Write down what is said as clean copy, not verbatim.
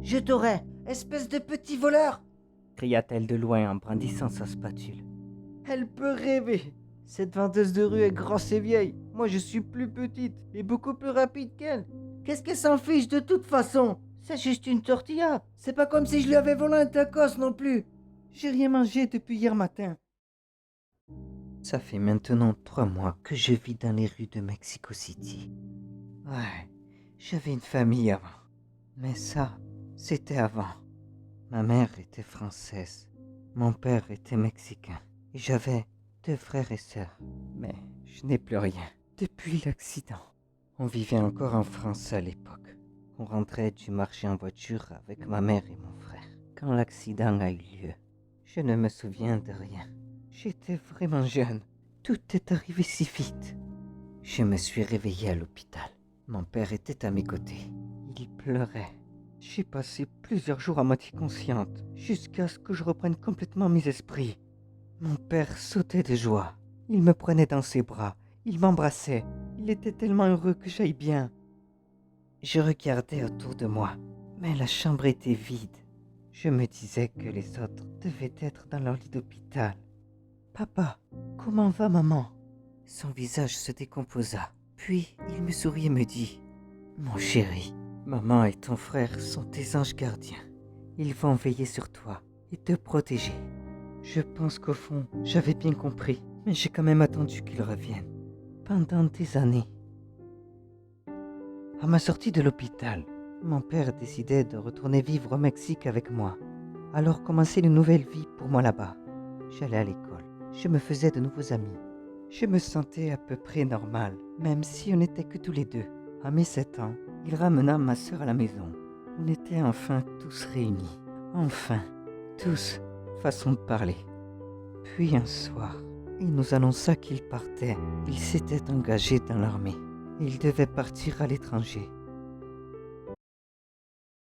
Je t'aurai, espèce de petit voleur! Cria-t-elle de loin en brandissant sa spatule. Elle peut rêver. Cette vendeuse de rue est grosse et vieille. Moi, je suis plus petite et beaucoup plus rapide qu'elle. Qu'est-ce qu'elle s'en fiche de toute façon? C'est juste une tortilla. C'est pas comme si je lui avais volé un tacos non plus. J'ai rien mangé depuis hier matin. Ça fait maintenant 3 mois que je vis dans les rues de Mexico City. Ouais, j'avais une famille avant. Mais ça, c'était avant. Ma mère était française. Mon père était mexicain. Et j'avais 2 frères et sœurs. Mais je n'ai plus rien. Depuis l'accident. On vivait encore en France à l'époque. On rentrait du marché en voiture avec ma mère et mon frère. Quand l'accident a eu lieu, je ne me souviens de rien. J'étais vraiment jeune. Tout est arrivé si vite. Je me suis réveillé à l'hôpital. Mon père était à mes côtés. Il pleurait. J'ai passé plusieurs jours à moitié consciente, jusqu'à ce que je reprenne complètement mes esprits. Mon père sautait de joie. Il me prenait dans ses bras. Il m'embrassait. Il était tellement heureux que j'aille bien. Je regardais autour de moi, mais la chambre était vide. Je me disais que les autres devaient être dans leur lit d'hôpital. Papa, comment va maman? Son visage se décomposa. Puis il me sourit et me dit: Mon chéri, maman et ton frère sont tes anges gardiens. Ils vont veiller sur toi et te protéger. Je pense qu'au fond, j'avais bien compris, mais j'ai quand même attendu qu'ils reviennent. Pendant des années. À ma sortie de l'hôpital, mon père décidait de retourner vivre au Mexique avec moi. Alors commençait une nouvelle vie pour moi là-bas. J'allais à l'école. Je me faisais de nouveaux amis. Je me sentais à peu près normal, même si on n'était que tous les deux. À mes 7 ans, il ramena ma sœur à la maison. On était enfin tous réunis. Enfin, tous, façon de parler. Puis un soir, il nous annonça qu'il partait. Il s'était engagé dans l'armée. Il devait partir à l'étranger.